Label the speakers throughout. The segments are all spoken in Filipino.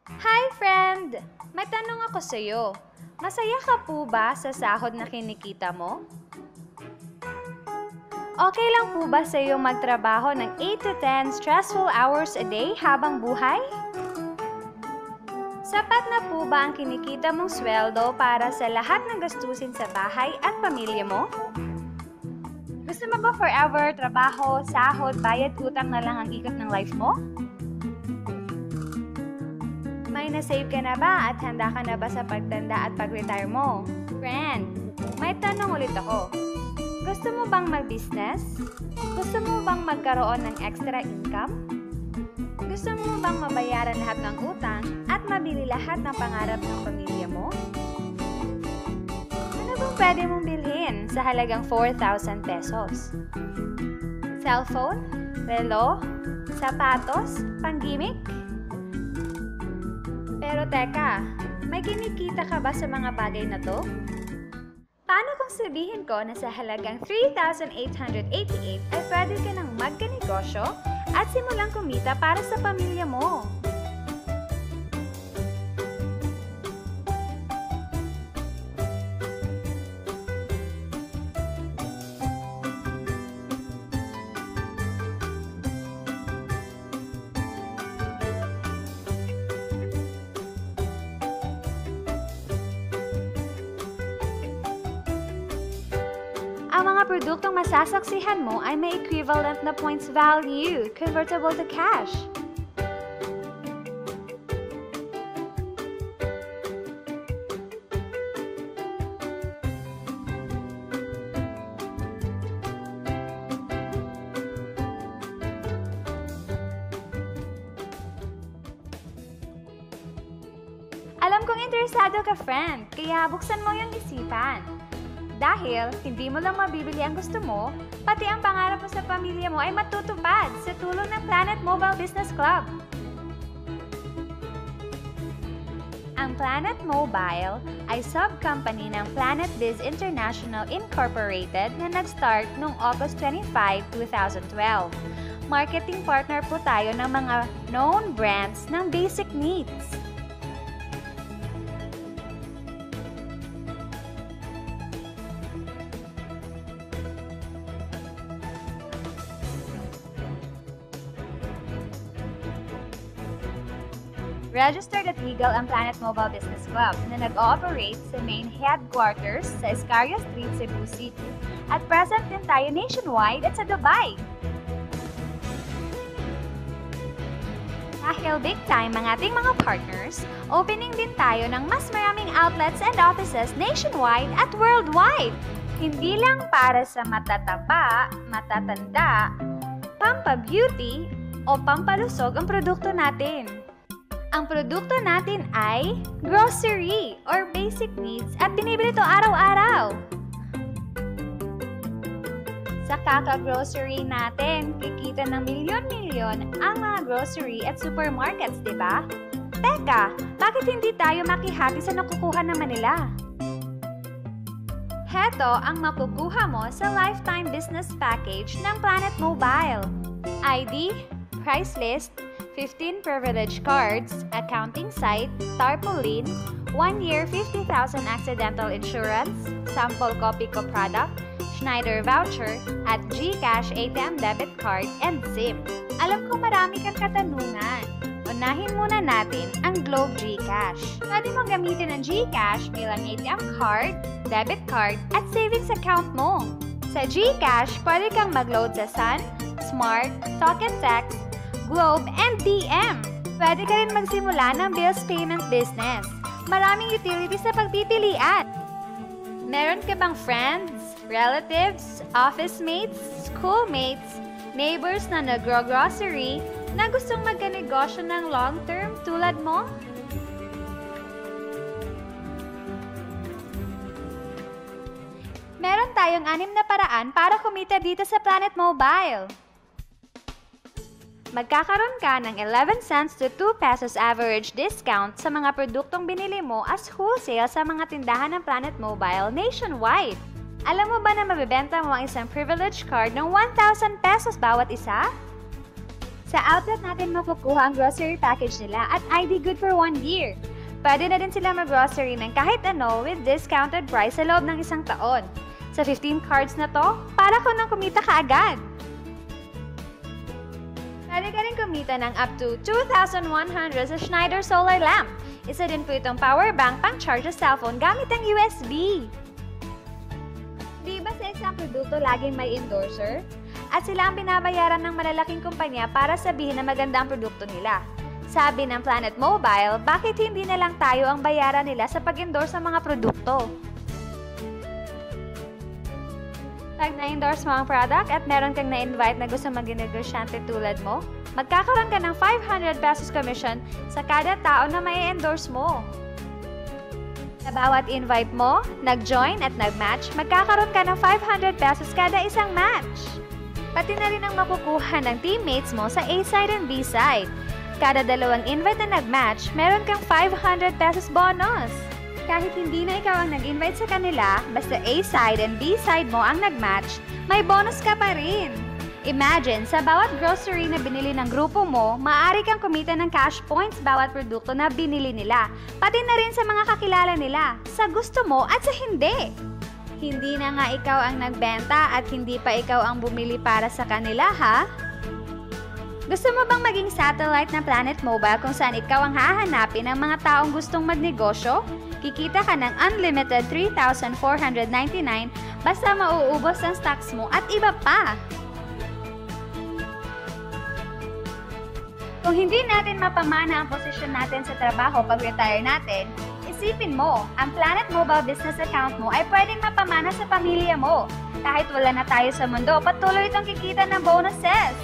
Speaker 1: Hi, friend! May tanong ako sa'yo. Masaya ka po ba sa sahod na kinikita mo? Okay lang po ba sa'yo magtrabaho ng 8 to 10 stressful hours a day habang buhay? Sapat na po ba ang kinikita mong sweldo para sa lahat ng gastusin sa bahay at pamilya mo? Gusto mo ba forever trabaho, sahod, bayad, utang na lang ang ikot ng life mo? May na-save ka na ba at handa ka na ba sa pagtanda at pag-retire mo? Friend, may tanong ulit ako. Gusto mo bang mag-business? Gusto mo bang magkaroon ng extra income? Gusto mo bang mabayaran lahat ng utang at mabili lahat ng pangarap ng pamilya mo? Ano bang pwede mong bilhin sa halagang 4,000 pesos? Cellphone? Relo? Sapatos? Panggimik? Pero teka, may kinikita ka ba sa mga bagay na to? Paano kung sabihin ko na sa halagang 3,888 ay pwede ka nang magkanegosyo at simulang kumita para sa pamilya mo? Ang mga produktong masasaksihan mo ay may equivalent na points value, convertible to cash. Alam kong interesado ka, friend, kaya buksan mo yung isipan. Dahil hindi mo lang mabibili ang gusto mo, pati ang pangarap mo sa pamilya mo ay matutupad sa tulong ng Planet Mobile Business Club. Ang Planet Mobile ay sub-company ng Planet Biz International Incorporated na nag-start noong August 25, 2012. Marketing partner po tayo ng mga known brands ng basic needs. Registered at legal ang Planet Mobile Business Club na nag-ooperate sa main headquarters sa Iscaria Street, Cebu City. At present din tayo nationwide at sa Dubai. Dahil big time ang ating mga partners, opening din tayo ng mas maraming outlets and offices nationwide at worldwide. Hindi lang para sa matataba, matatanda, pampa-beauty o pampalusog ang produkto natin. Ang produkto natin ay grocery or basic needs at binibili ito araw-araw. Sa kaka-grocery natin, kikita ng milyon-milyon ang mga grocery at supermarkets, di ba? Teka, bakit hindi tayo makihati sa nakukuha naman nila? Heto ang makukuha mo sa Lifetime Business Package ng Planet Mobile. ID, price list, 15 privilege cards, accounting site, tarpaulin, 1 year 50,000 accidental insurance, sample copy ko product, Schneider voucher, at GCash ATM debit card and SIM. Alam ko marami kang katanungan. Unahin muna natin ang Globe GCash. Pwede mo gamitin ang GCash bilang ATM card, debit card, at savings account mo. Sa GCash, pwede kang mag-load sa Sun, Smart, Talk and Text, Globe, and DM. Pwede ka rin magsimula ng bills payment business. Maraming utilities na pagpipilian. Meron ka bang friends, relatives, office mates, schoolmates, neighbors na nagro-grocery na gustong magkanegosyo ng long-term tulad mo? Meron tayong 6 na paraan para kumita dito sa Planet Mobile. Magkakaroon ka ng 11 cents to 2 pesos average discount sa mga produktong binili mo as wholesale sa mga tindahan ng Planet Mobile nationwide. Alam mo ba na mabibenta mo ang isang privilege card ng 1,000 pesos bawat isa? Sa outlet natin makukuha ang grocery package nila at ID good for 1 year. Pwede na din sila mag-grocery ng kahit ano with discounted price sa loob ng 1 taon. Sa 15 cards na to, para ko nang kumita ka agad. Pwede ka rin kumita ng up to 2,100 sa Schneider Solar Lamp. Isa din po itong power bank pang charge sa cellphone gamit ang USB. Di ba sa isang produkto laging may endorser? At sila ang binabayaran ng malalaking kumpanya para sabihin na maganda ang produkto nila. Sabi ng Planet Mobile, bakit hindi na lang tayo ang bayaran nila sa pag-endorse ng mga produkto? Pag na-endorse mo ang product at meron kang na-invite na gusto maging negosyante tulad mo, magkakaroon ka ng 500 pesos commission sa kada tao na mai-endorse mo. Sa bawat invite mo, nag-join at nag-match, magkakaroon ka ng 500 pesos kada isang match. Pati na rin ang makukuha ng teammates mo sa A-side and B-side. Kada 2 invite na nag-match, meron kang 500 pesos bonus. Kahit hindi na ikaw ang nag-invite sa kanila, basta A-side and B-side mo ang nag-match, may bonus ka pa rin. Imagine, sa bawat grocery na binili ng grupo mo, maaari kang kumita ng cash points bawat produkto na binili nila, pati na rin sa mga kakilala nila, sa gusto mo at sa hindi. Hindi na nga ikaw ang nagbenta at hindi pa ikaw ang bumili para sa kanila, ha? Gusto mo bang maging satellite ng Planet Mobile kung saan ikaw ang hahanapin ng mga taong gustong magnegosyo? Kikita ka ng unlimited 3,499 basta mauubos ang stocks mo at iba pa. Kung hindi natin mapamana ang posisyon natin sa trabaho pag-retire natin, isipin mo, ang Planet Mobile business account mo ay pwedeng mapamana sa pamilya mo. Kahit wala na tayo sa mundo, patuloy itong kikita ng bonuses.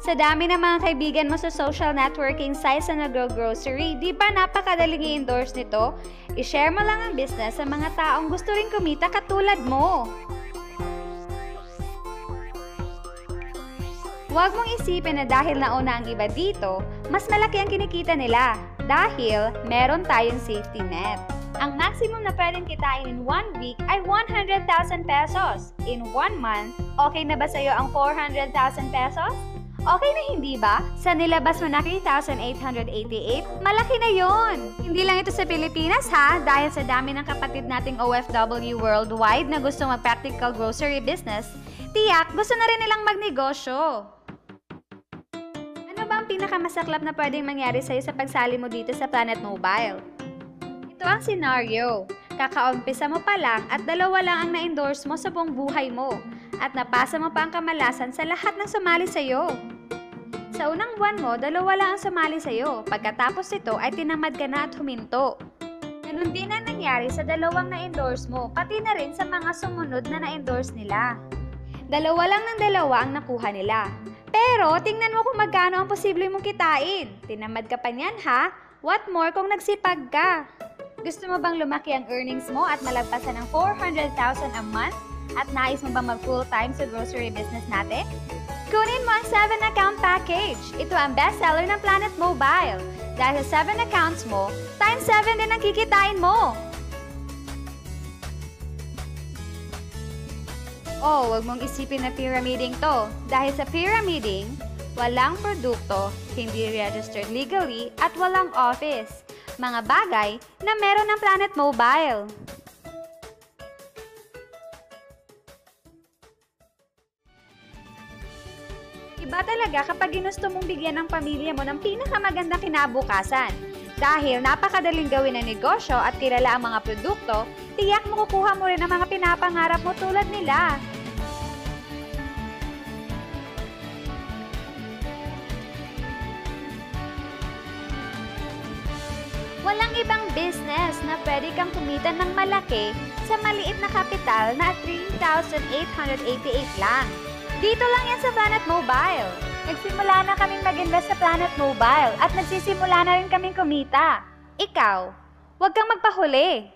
Speaker 1: Sa dami ng mga kaibigan mo sa social networking sites na nag-grocery, di ba napakadaling i-endorse nito? I-share mo lang ang business sa mga taong gusto rin kumita katulad mo. Huwag mong isipin na dahil nauna ang iba dito, mas malaki ang kinikita nila. Dahil meron tayong safety net. Ang maximum na pwedeng kitain in 1 week ay 100,000 pesos. In 1 month, okay na ba sa'yo ang 400,000 pesos? Okay na hindi ba? Sa nilabas mo na 3,888, malaki na yon. Hindi lang ito sa Pilipinas ha, dahil sa dami ng kapatid nating OFW worldwide na gusto mag-practical grocery business, tiyak gusto na rin nilang magnegosyo. Ano ba ang pinakamasaklap na pwedeng mangyari sa'yo sa pagsali mo dito sa Planet Mobile? Ito ang senaryo. Kakaumpisa mo pa lang at 2 lang ang na-endorse mo sa buong buhay mo at napasa mo pa ang kamalasan sa lahat ng sumali sa'yo. Sa unang buwan mo, 2 lang ang sumali sa'yo. Pagkatapos nito ay tinamad ka na at huminto. Ganun din ang nangyari sa 2 na-endorse mo, pati na rin sa mga sumunod na na-endorse nila. 2 lang ng 2 ang nakuha nila. Pero, tingnan mo kung magkano ang posible mong kitain. Tinamad ka pa niyan ha? What more kung nagsipag ka? Gusto mo bang lumaki ang earnings mo at malagpasan ng 400,000 a month? At nais mo bang mag full-time sa grocery business natin? Kunin mo ang 7-account package. Ito ang bestseller ng Planet Mobile. Dahil sa 7 accounts mo, times 7 din ang kikitain mo. Oh, huwag mong isipin na pyramiding to. Dahil sa pyramiding, walang produkto, hindi registered legally, at walang office. Mga bagay na meron ng Planet Mobile. Iba talaga kapag ginusto mong bigyan ng pamilya mo ng pinakamagandang kinabukasan. Dahil napakadaling gawin ang negosyo at kilala ang mga produkto, tiyak makukuha mo rin ang mga pinapangarap mo tulad nila. Walang ibang business na pwede kang kumita ng malaki sa maliit na kapital na 3,888 lang. Dito lang yan sa Planet Mobile. Nagsimula na kaming mag-invest sa Planet Mobile at nagsisimula na rin kaming kumita. Ikaw, huwag kang magpahuli.